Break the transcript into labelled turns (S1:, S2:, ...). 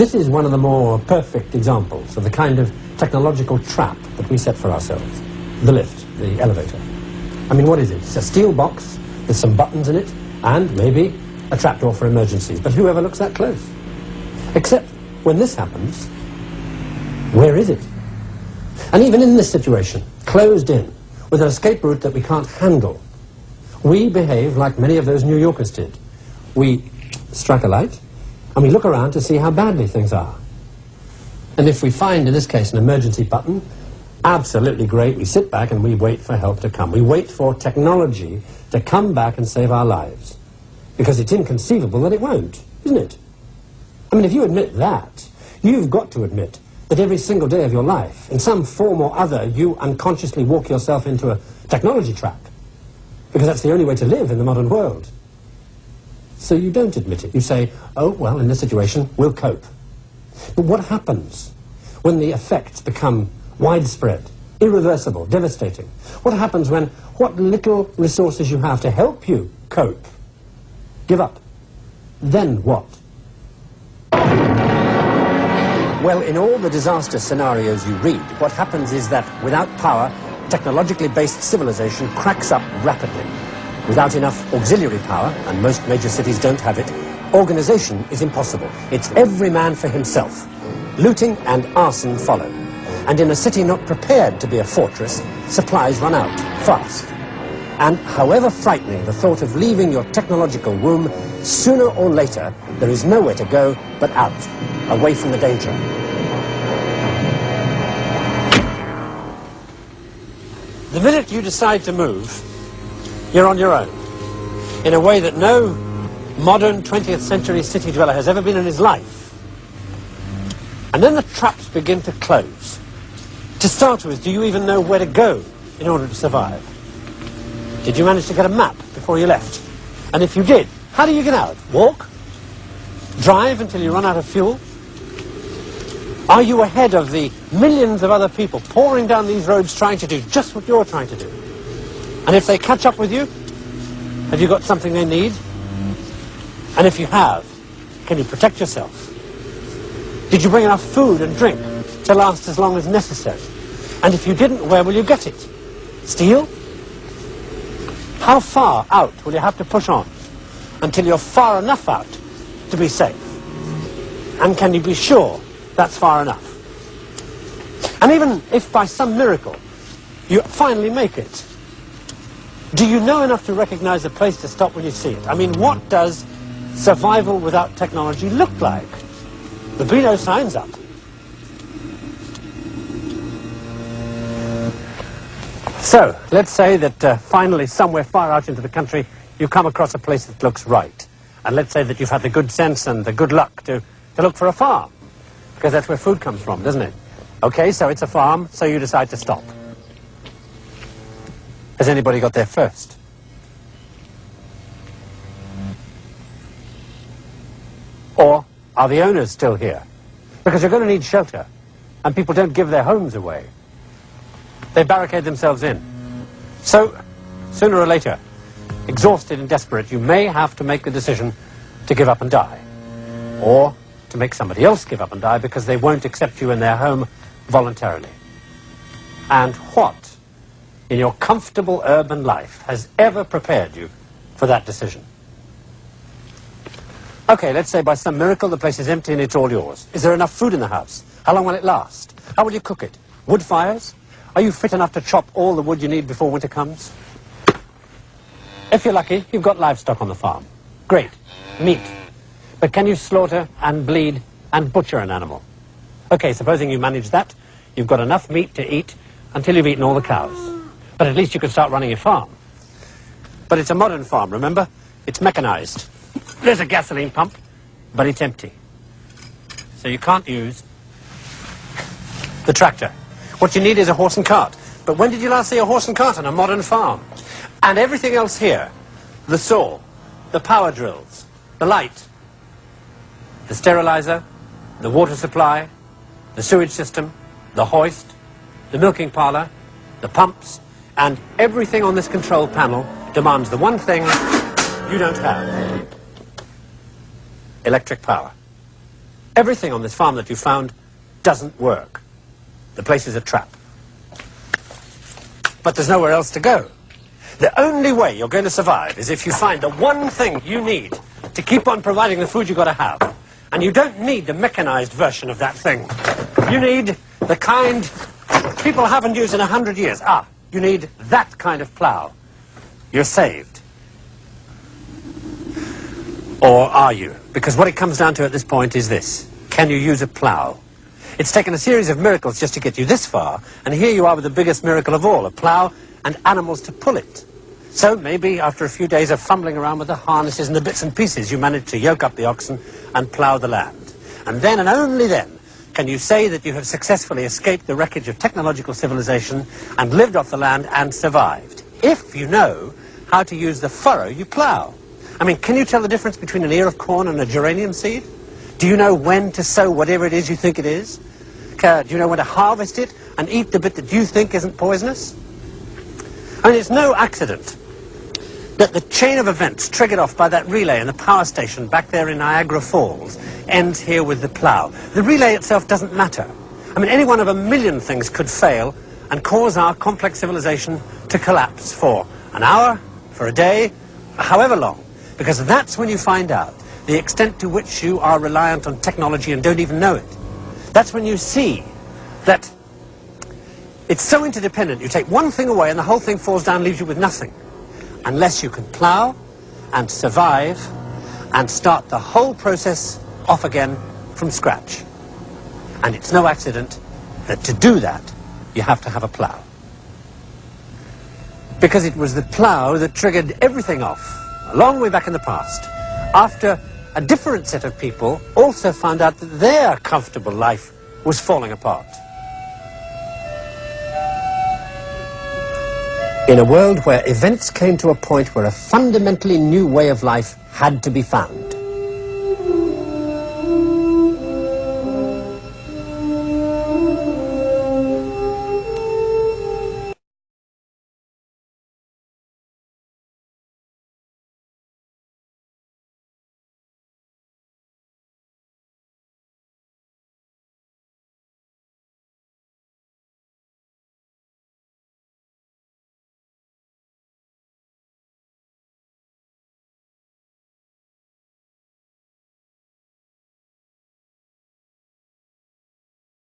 S1: This is one of the more perfect examples of the kind of technological trap that we set for ourselves. The lift, the elevator. I mean, what is it? It's a steel box with some buttons in it and maybe a trapdoor for emergencies. But who ever looks that close? Except when this happens, where is it? And even in this situation, closed in, with an escape route that we can't handle, we behave like many of those New Yorkers did. We strike a light, and we look around to see how badly things are. And if we find, in this case, an emergency button, absolutely great, we sit back and we wait for help to come. We wait for technology to come back and save our lives. Because it's inconceivable that it won't, isn't it? I mean, if you admit that, you've got to admit that every single day of your life, in some form or other, you unconsciously walk yourself into a technology trap. Because that's the only way to live in the modern world. So you don't admit it. You say, oh, well, in this situation, we'll cope. But what happens when the effects become widespread, irreversible, devastating? What happens when what little resources you have to help you cope give up? Then what? Well, in all the disaster scenarios you read, what happens is that without power, technologically based civilization cracks up rapidly. Without enough auxiliary power, and most major cities don't have it, organization is impossible. It's every man for himself. Looting and arson follow. And in a city not prepared to be a fortress, supplies run out fast. And however frightening the thought of leaving your technological womb, sooner or later there is nowhere to go but out, away from the danger. The minute you decide to move, you're on your own, in a way that no modern 20th century city dweller has ever been in his life. And then the traps begin to close. To start with, do you even know where to go in order to survive? Did you manage to get a map before you left? And if you did, how do you get out? Walk? Drive until you run out of fuel? Are you ahead of the millions of other people pouring down these roads trying to do just what you're trying to do? And if they catch up with you, have you got something they need? And if you have, can you protect yourself? Did you bring enough food and drink to last as long as necessary? And if you didn't, where will you get it? Steal? How far out will you have to push on until you're far enough out to be safe? And can you be sure that's far enough? And even if by some miracle you finally make it, do you know enough to recognize a place to stop when you see it? I mean, what does survival without technology look like? There'll be no signs up. So, let's say that finally, somewhere far out into the country, you come across a place that looks right. And let's say that you've had the good sense and the good luck to look for a farm. Because that's where food comes from, doesn't it? Okay, so it's a farm, so you decide to stop. Has anybody got there first? Or are the owners still here? Because you're going to need shelter, and people don't give their homes away. They barricade themselves in. So, sooner or later, exhausted and desperate, you may have to make the decision to give up and die. Or to make somebody else give up and die because they won't accept you in their home voluntarily. And what in your comfortable urban life has ever prepared you for that decision? Okay, let's say by some miracle the place is empty and it's all yours. Is there enough food in the house? How long will it last? How will you cook it? Wood fires? Are you fit enough to chop all the wood you need before winter comes? If you're lucky, you've got livestock on the farm. Great. Meat. But can you slaughter and bleed and butcher an animal? Okay, supposing you manage that, you've got enough meat to eat until you've eaten all the cows. But at least you can start running your farm. But it's a modern farm, remember? It's mechanized. There's a gasoline pump, but it's empty. So you can't use the tractor. What you need is a horse and cart. But when did you last see a horse and cart on a modern farm? And everything else here, the saw, the power drills, the light, the sterilizer, the water supply, the sewage system, the hoist, the milking parlor, the pumps, and everything on this control panel demands the one thing you don't have: electric power. Everything on this farm that you found doesn't work. The place is a trap. But there's nowhere else to go. The only way you're going to survive is if you find the one thing you need to keep on providing the food you've got to have. And you don't need the mechanized version of that thing. You need the kind people haven't used in 100 years. You need that kind of plough. You're saved. Or are you? Because what it comes down to at this point is this. Can you use a plough? It's taken a series of miracles just to get you this far, and here you are with the biggest miracle of all, a plough and animals to pull it. So maybe after a few days of fumbling around with the harnesses and the bits and pieces, you manage to yoke up the oxen and plough the land. And then, and only then, can you say that you have successfully escaped the wreckage of technological civilization and lived off the land and survived, if you know how to use the furrow you plough. I mean, can you tell the difference between an ear of corn and a geranium seed? Do you know when to sow whatever it is you think it is? Do you know when to harvest it and eat the bit that you think isn't poisonous? I mean, it's no accident that the chain of events triggered off by that relay in the power station back there in Niagara Falls ends here with the plough. The relay itself doesn't matter. I mean, any one of a million things could fail and cause our complex civilization to collapse for an hour, for a day, however long. Because that's when you find out the extent to which you are reliant on technology and don't even know it. That's when you see that it's so interdependent. You take one thing away and the whole thing falls down, leaves you with nothing. Unless you can plough and survive and start the whole process off again from scratch. And it's no accident that to do that, you have to have a plough. Because it was the plough that triggered everything off, a long way back in the past, after a different set of people also found out that their comfortable life was falling apart. In a world where events came to a point where a fundamentally new way of life had to be found,